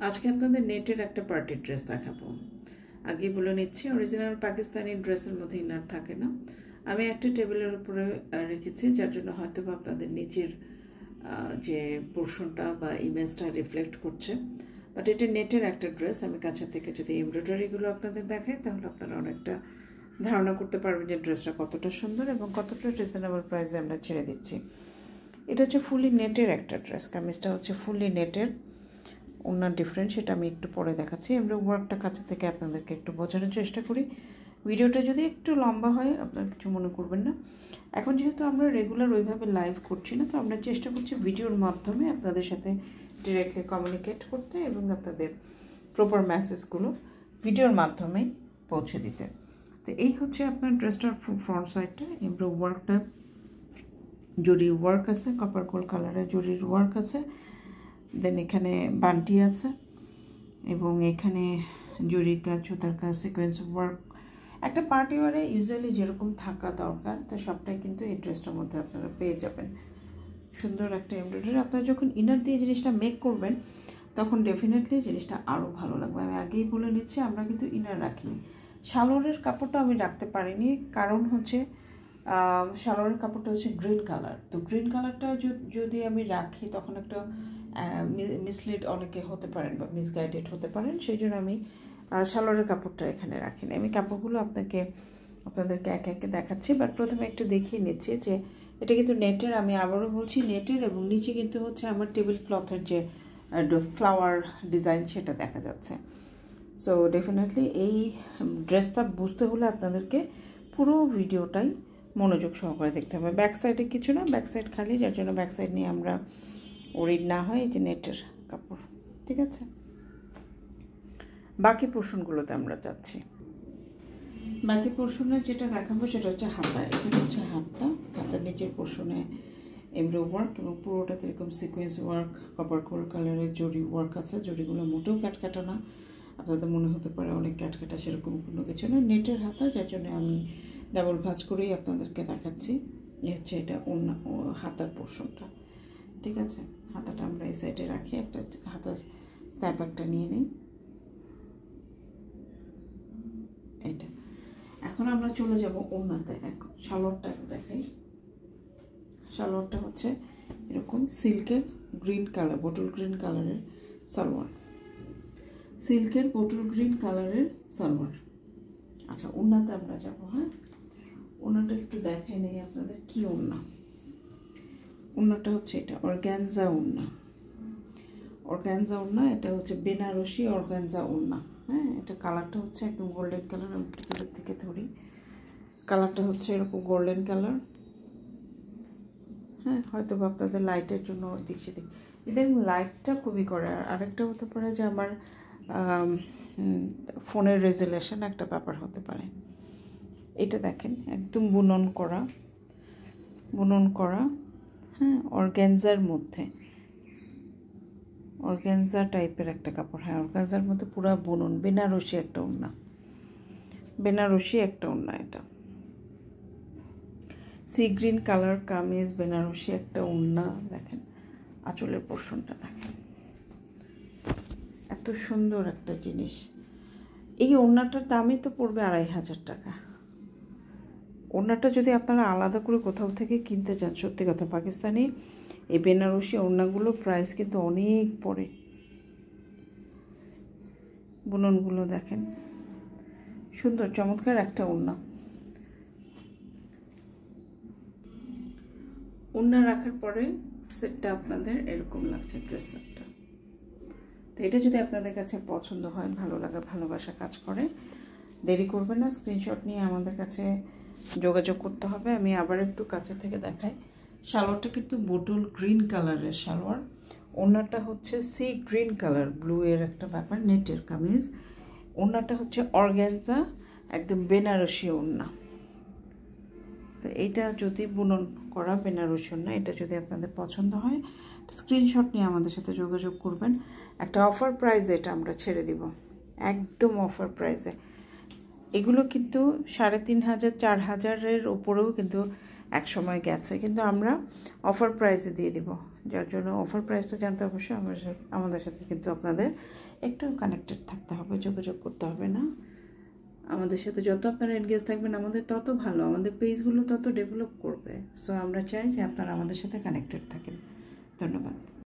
আজকে আপনাদের নেটের একটা পার্টি ড্রেস দেখাবো। আগে বলে নিচ্ছি, অরিজিনাল পাকিস্তানি ড্রেসের মধ্যে ইনার থাকে না। আমি একটা টেবিলের উপরে রেখেছি, যার জন্য হয়তো বা আপনাদের নিচের যে পোর্শনটা বা ইমেজটা রিফ্লেক্ট করছে, বাট এটা নেটের একটা ড্রেস। আমি কাছে থেকে যদি এমব্রয়ডারিগুলো আপনাদের দেখাই, তাহলে আপনারা অনেকটা ধারণা করতে পারবেন যে ড্রেসটা কতটা সুন্দর এবং কতটা রিজনেবল প্রাইসে আমরা ছেড়ে দিচ্ছি। এটা হচ্ছে ফুলি নেটের একটা ড্রেস। কামিজটা হচ্ছে ফুলি নেটের, ওনার ডিফারেন্ট সেটা আমি একটু পরে দেখাচ্ছি। আমরা ওয়ার্কটা কাছে থেকে আপনাদেরকে একটু বোঝানোর চেষ্টা করি। ভিডিওটা যদি একটু লম্বা হয় আপনারা কিছু মনে করবেন না। এখন যেহেতু আমরা রেগুলার ওইভাবে লাইভ করছি না, তো আমরা চেষ্টা করছি ভিডিওর মাধ্যমে আপনাদের সাথে ডিরেক্টলি কমিউনিকেট করতে এবং আপনাদের প্রপার মেসেজগুলো ভিডিওর মাধ্যমেই পৌঁছে দিতে। তো এই হচ্ছে আপনার ড্রেসটার ফ্রন্ট সাইডটা। এমব্রো ওয়ার্কটা জরি ওয়ার্ক আছে, কপার গোল্ড কালারের জরির ওয়ার্ক আছে। দেন এখানে বান্টি আছে এবং এখানে জরির কাজ, সুতার কাজ, সিকোয়েন্স ওয়ার্ক। একটা পার্টি ওয়ারে ইউজুয়ালি যেরকম থাকা দরকার, তো সবটাই কিন্তু এই ড্রেসটার মধ্যে আপনারা পেয়ে যাবেন। সুন্দর একটা এমব্রয়ডারি। আপনারা যখন ইনার দিয়ে জিনিসটা মেক করবেন, তখন ডেফিনেটলি জিনিসটা আরও ভালো লাগবে। আমি আগেই বলে নিচ্ছি, আমরা কিন্তু ইনার রাখিনি। সালোয়ারের কাপড়টা আমি রাখতে পারিনি, কারণ হচ্ছে সালোয়ারের কাপড়টা হচ্ছে গ্রিন কালার। তো গ্রিন কালারটা যদি আমি রাখি, তখন একটা মিসলিড অনেকে হতে পারেন বা মিসগাইডেড হতে পারেন। সেই জন্য আমি সালোয়ারের কাপড়টা এখানে রাখিনি। আমি কাপড়গুলো আপনাদেরকে একে একে দেখাচ্ছি, বাট প্রথমে একটু দেখিয়ে নিচ্ছি যে এটা কিন্তু নেটের। আমি আবারও বলছি নেটের, এবং নিচে কিন্তু হচ্ছে আমার টেবিল ক্লথের যে ফ্লাওয়ার ডিজাইন সেটা দেখা যাচ্ছে। সো ডেফিনেটলি এই ড্রেসটা বুঝতে হলে আপনাদেরকে পুরো ভিডিওটাই মনোযোগ সহকারে দেখতে হবে। ব্যাক সাইডে কিছু না, ব্যাক সাইড খালি, যার জন্য ব্যাক সাইড নিয়ে আমরা ওরিড না হয়। এই যে নেটের কাপড়, ঠিক আছে। বাকি পোর্শনগুলোতে আমরা যাচ্ছি। বাকি পোর্শনে যেটা দেখাবো সেটা হচ্ছে হাতা। এখানে হচ্ছে হাতার নিচের পোর্শনে এমব্রো ওয়ার্ক এবং পুরোটাতে এরকম সিকোয়েন্স ওয়ার্ক, কপার গোল্ড কালারের জরি ওয়ার্ক আছে। জরিগুলো মোটেও কাটকাটা না, আপনাদের মনে হতে পারে অনেক কাটকাটা, সেরকম কোনো কিছু না। নেটের হাতা, যার জন্য আমি ডাবল ভাঁজ করেই আপনাদেরকে দেখাচ্ছি। এ হচ্ছে এটা অন্য হাতার পোর্শনটা, ঠিক আছে। হাতাটা আমরা এই সাইডে রাখি, একটা হাতার স্ন্যাপ একটা নিয়ে নিই। এটা এখন আমরা চলে যাব ওড়নাতে। এখন সালোয়ারটা দেখাই। সালোয়ারটা হচ্ছে এরকম সিল্কের গ্রিন কালার, বটল গ্রিন কালারের সালোয়ার, সিল্কের বটল গ্রিন কালারের সালোয়ার। আচ্ছা, ওড়নাতে আমরা যাব। হ্যাঁ, ওড়নাটা একটু দেখাই নেই আপনাদের কি ওড়না। ওড়নাটা হচ্ছে এটা অর্গানজা ওড়না। অর্গানজা ওড়না, এটা হচ্ছে বেনারসি অর্গানজা ওড়না। হ্যাঁ, এটা কালারটা হচ্ছে একদম গোল্ডেন কালার। আমি একটু কালার থেকে ধরি, কালারটা হচ্ছে এরকম গোল্ডেন কালার। হ্যাঁ, হয়তো বা আপনাদের লাইটের জন্য দিক সেদিক, এদের লাইটটা খুবই করে। আর আরেকটা হতে পারে যে আমার ফোনের রেজুলেশন একটা ব্যাপার হতে পারে। এটা দেখেন একদম বুনন করা। হ্যাঁ, অর্গানজার মধ্যে, অর্গানজা টাইপের একটা কাপড়। হ্যাঁ, অর্গানজার মধ্যে পুরো বুনন, বেনারসি একটা ওড়না, বেনারসি একটা ওড়না। এটা sea green colour kameez, Banarasi একটা ওড়না। দেখেন আঁচলের পোর্শনটা দেখেন, এত সুন্দর একটা জিনিস। এই ওড়নাটার দামই তো পড়বে 2500 টাকা। ওড়নাটা যদি আপনারা আলাদা করে কোথাও থেকে কিনতে চান, সত্যি কথা, পাকিস্তানি এই বেনারসি ওড়নাগুলো প্রাইস কিন্তু অনেক পড়ে। বুননগুলো দেখেন, সুন্দর চমৎকার একটা ওড়না। ওড়না রাখার পরে সেটটা আপনাদের এরকম লাগছে, ড্রেস সেটটা। তো এটা যদি আপনাদের কাছে পছন্দ হয়, ভালো লাগা, ভালোবাসা কাজ করে, দেরি করবেন না, স্ক্রিনশট নিয়ে আমাদের কাছে যোগাযোগ করতে হবে। আমি আবার একটু কাছে থেকে দেখাই। সালোয়ারটা কিন্তু বটল গ্রিন কালারের সালোয়ার। ওড়নাটা হচ্ছে সি গ্রিন কালার, ব্লু এর একটা ব্যাপার, নেটের কামিজ। ওড়নাটা হচ্ছে অর্গানজা, একদম বেনারসি ওড়না। তো এইটা যদি বুনন করা বেনারসি ওড়না, এটা যদি আপনাদের পছন্দ হয়, স্ক্রিনশট নিয়ে আমাদের সাথে যোগাযোগ করবেন। একটা অফার প্রাইসে এটা আমরা ছেড়ে দিব, একদম অফার প্রাইসে। এগুলো কিন্তু 3500 4000-এর উপরেও কিন্তু এক সময় গেছে, কিন্তু আমরা অফার প্রাইসে দিয়ে দিব। যার জন্য অফার প্রাইসটা জানতে অবশ্যই আমাদের সাথে কিন্তু আপনাদের একটু কানেক্টেড থাকতে হবে, যোগাযোগ করতে হবে না। আমাদের সাথে যত আপনারা এনগেজ থাকবেন আমাদের তত ভালো, আমাদের পেজগুলো তত ডেভেলপ করবে। সো আমরা চাই যে আপনারা আমাদের সাথে কানেক্টেড থাকেন। ধন্যবাদ।